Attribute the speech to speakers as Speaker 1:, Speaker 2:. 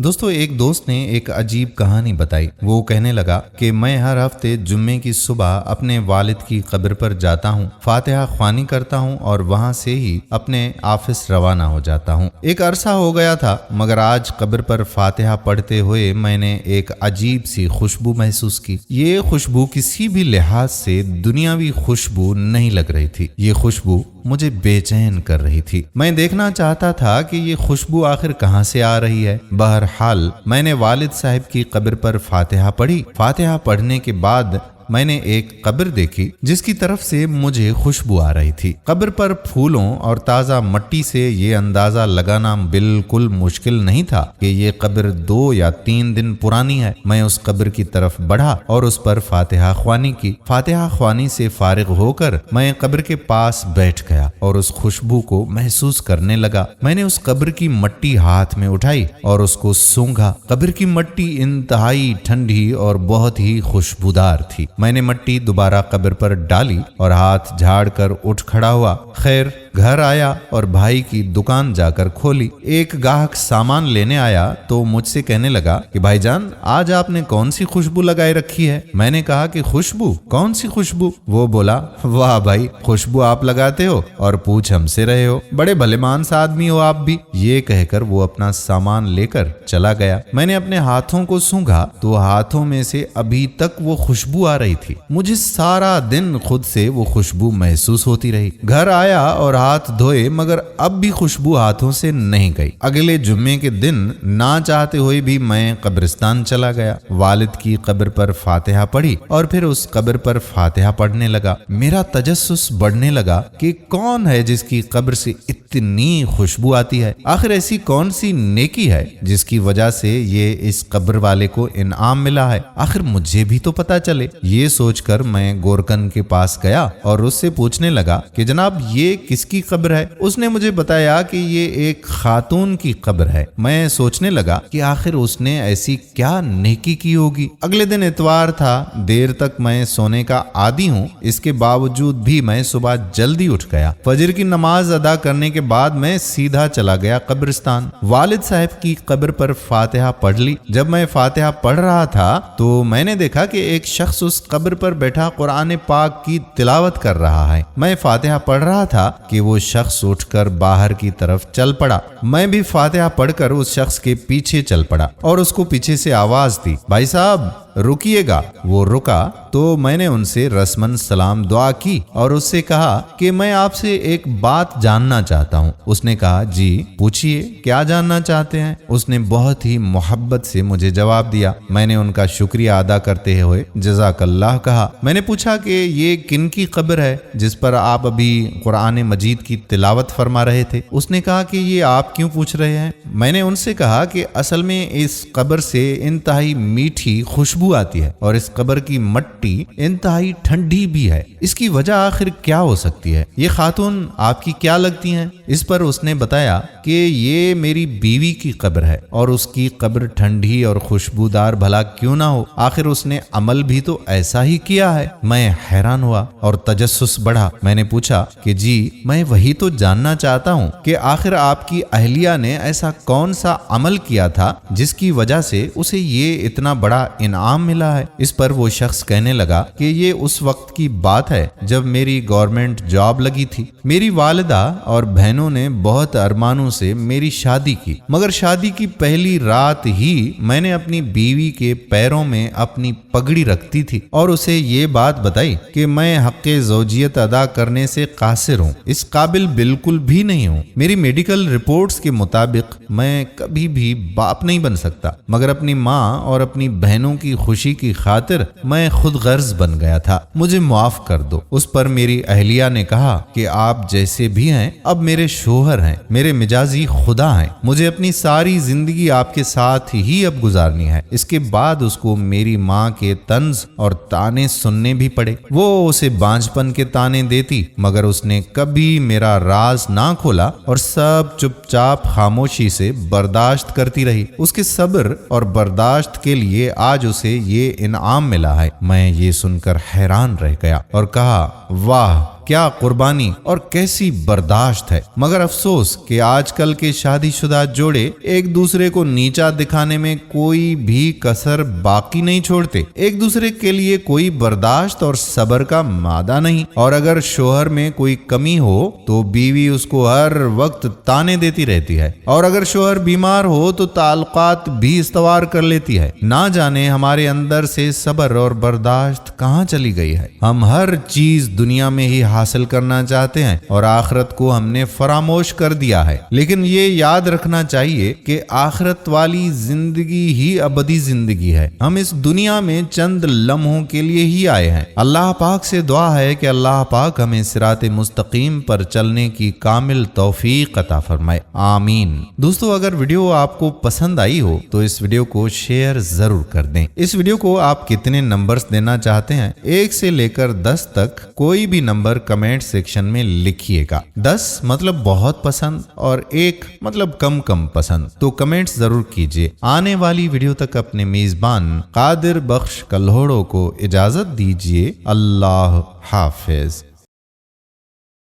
Speaker 1: दोस्तों, एक दोस्त ने एक अजीब कहानी बताई। वो कहने लगा कि मैं हर हफ्ते जुम्मे की सुबह अपने वालिद की कब्र पर जाता हूँ, फातिहा ख्वानी करता हूँ और वहाँ से ही अपने ऑफिस रवाना हो जाता हूँ। एक अरसा हो गया था, मगर आज कब्र पर फातिहा पढ़ते हुए मैंने एक अजीब सी खुशबू महसूस की। ये खुशबू किसी भी लिहाज से दुनियावी खुशबू नहीं लग रही थी। ये खुशबू मुझे बेचैन कर रही थी। मैं देखना चाहता था कि ये खुशबू आखिर कहाँ से आ रही है। बहरहाल मैंने वालिद साहब की कब्र पर फातिहा पढ़ी। फातिहा पढ़ने के बाद मैंने एक कब्र देखी जिसकी तरफ से मुझे खुशबू आ रही थी। कब्र पर फूलों और ताज़ा मिट्टी से ये अंदाज़ा लगाना बिल्कुल मुश्किल नहीं था कि ये कब्र 2 या 3 दिन पुरानी है। मैं उस कब्र की तरफ बढ़ा और उस पर फातिहा ख्वानी की। फातिहा ख्वानी से फारिग होकर मैं कब्र के पास बैठ गया और उस खुशबू को महसूस करने लगा। मैंने उस कब्र की मिट्टी हाथ में उठाई और उसको सूंघा। कब्र की मिट्टी इंतहाई ठंडी और बहुत ही खुशबूदार थी। मैंने मिट्टी दोबारा कब्र पर डाली और हाथ झाड़ कर उठ खड़ा हुआ। खैर, घर आया और भाई की दुकान जाकर खोली। एक ग्राहक सामान लेने आया तो मुझसे कहने लगा कि भाईजान, आज आपने कौन सी खुशबू लगाए रखी है? मैंने कहा कि खुशबू? कौन सी खुशबू? वो बोला, वाह भाई, खुशबू आप लगाते हो और पूछ हमसे रहे हो। बड़े भले मानस आदमी हो आप भी। ये कहकर वो अपना सामान लेकर चला गया। मैंने अपने हाथों को सूंघा तो हाथों में से अभी तक वो खुशबू आ रही थी। मुझे सारा दिन खुद से वो खुशबू महसूस होती रही। घर आया और हाथ धोए, मगर अब भी खुशबू हाथों से नहीं गई। अगले जुम्मे के दिन ना चाहते हुए भी मैं कब्रिस्तान चला गया। वालिद की कब्र पर फातिहा पढ़ी और फिर उस कब्र पर फातिहा पढ़ने लगा। मेरा तजस्सुस बढ़ने लगा कि कौन है जिसकी कब्र से इतनी खुशबू आती है। आखिर ऐसी कौन सी नेकी है जिसकी वजह से ये इस कब्र वाले को इनाम मिला है? आखिर मुझे भी तो पता चले। ये सोचकर मैं गोरकन के पास गया और उससे पूछने लगा कि जनाब, ये किसकी कब्र है? उसने मुझे बताया कि ये एक खातून की कब्र है। मैं सोचने लगा कि आखिर उसने ऐसी क्या नेकी की होगी। अगले दिन इतवार था। देर तक मैं सोने का आदी हूँ, इसके बावजूद भी मैं सुबह जल्दी उठ गया। फजर की नमाज अदा करने के बाद मैं सीधा चला गया कब्रिस्तान। वालिद साहब की कब्र पर फातिहा पढ़ ली। जब मैं फातिहा पढ़ रहा था तो मैंने देखा कि एक शख्स उस कब्र पर बैठा कुरान पाक की तिलावत कर रहा है। मैं फातिहा पढ़ रहा था कि वो शख्स उठकर बाहर की तरफ चल पड़ा। मैं भी फातिहा पढ़कर उस शख्स के पीछे चल पड़ा और उसको पीछे से आवाज दी, भाई साहब रुकिएगा। वो रुका तो मैंने उनसे रस्मन सलाम दुआ की और उससे कहा कि मैं आपसे एक बात जानना चाहता हूँ। उसने कहा, जी पूछिए, क्या जानना चाहते हैं? उसने बहुत ही मोहब्बत से मुझे जवाब दिया। मैंने उनका शुक्रिया अदा करते हुए जज़ाकल्लाह कहा। मैंने पूछा कि ये किन की कब्र है जिस पर आप अभी कुरान मजीद की तिलावत फरमा रहे थे? उसने कहा कि ये आप क्यों पूछ रहे हैं? मैंने उनसे कहा कि असल में इस कब्र से इंतहाई मीठी खुशबू आती है और इस कब्र की मिट्टी इंतहाई ठंडी भी है। इसकी वजह आखिर क्या हो सकती है? ये खातून आपकी क्या लगती हैं? इस पर उसने बताया कि ये मेरी बीवी की कब्र है और उसकी कब्र ठंडी और खुशबूदार भला क्यों ना हो? आखिर उसने अमल भी तो ऐसा ही किया है। मैं हैरान हुआ और तजस्सुस बढ़ा। मैंने पूछा कि जी, मैं वही तो जानना चाहता हूँ कि आखिर आपकी अहलिया ने ऐसा कौन सा अमल किया था जिसकी वजह से उसे ये इतना बड़ा इनाम मिला है। इस पर वो शख्स कहने लगा कि ये उस वक्त की बात है जब मेरी गवर्नमेंट जॉब लगी थी। मेरी वालिदा और बहनों ने बहुत अरमानों से मेरी शादी की, मगर शादी की पहली रात ही मैंने अपनी बीवी के पैरों में अपनी पगड़ी रखती थी और उसे ये बात बताई कि मैं हक़्क़े ज़ौजियत अदा करने से कासिर हूँ, इस काबिल बिल्कुल भी नहीं हूँ। मेरी मेडिकल रिपोर्ट्स के मुताबिक मैं कभी भी बाप नहीं बन सकता, मगर अपनी माँ और अपनी बहनों की खुशी की खातिर मैं खुद गर्ज बन गया था। मुझे माफ कर दो। उस पर मेरी अहलिया ने कहा कि आप जैसे भी हैं, अब मेरे शोहर हैं, मेरे मिजाजी खुदा हैं। मुझे अपनी सारी जिंदगी आपके साथ ही अब गुजारनी है। इसके बाद उसको मेरी माँ के तंज और ताने सुनने भी पड़े। वो उसे बांझपन के ताने देती, मगर उसने कभी मेरा राज ना खोला और सब चुपचाप खामोशी से बर्दाश्त करती रही। उसके सब्र और बर्दाश्त के लिए आज उसे ये इनाम मिला है। मैं ये सुनकर हैरान रह गया और कहा, वाह کیا قربانی اور کیسی برداشت ہے۔ مگر افسوس کہ آج کل کے شادی شدہ جوڑے ایک دوسرے کو نیچا دکھانے میں کوئی بھی کسر باقی نہیں چھوڑتے، ایک دوسرے کے لیے کوئی برداشت اور صبر کا مادہ نہیں، اور اگر شوہر میں کوئی کمی ہو تو بیوی اس کو ہر وقت تانے دیتی رہتی ہے، اور اگر شوہر بیمار ہو تو تعلقات بھی استوار کر لیتی ہے۔ نہ جانے ہمارے اندر سے صبر اور برداشت کہاں چلی گئی ہے۔ ہم ہر چیز دنیا میں ہی حاصل کرنا چاہتے ہیں اور آخرت کو ہم نے فراموش کر دیا ہے، لیکن یہ یاد رکھنا چاہیے کہ آخرت والی زندگی ہی ابدی زندگی ہے۔ ہم اس دنیا میں چند لمحوں کے لیے ہی آئے ہیں۔ اللہ پاک سے دعا ہے کہ اللہ پاک ہمیں صراط مستقیم پر چلنے کی کامل توفیق عطا فرمائے، آمین۔ دوستو، اگر ویڈیو آپ کو پسند آئی ہو تو اس ویڈیو کو شیئر ضرور کر دیں۔ اس ویڈیو کو آپ کتنے نمبرز دینا چاہتے ہیں، 1 سے لے کر 10 تک کوئی بھی نمبر کمنٹ سیکشن میں لکھیے گا۔ 10 مطلب بہت پسند اور 1 مطلب کم پسند، تو کمنٹس ضرور کیجیے۔ آنے والی ویڈیو تک اپنے میزبان قادر بخش کلہوڑو کو اجازت دیجیے۔ اللہ حافظ۔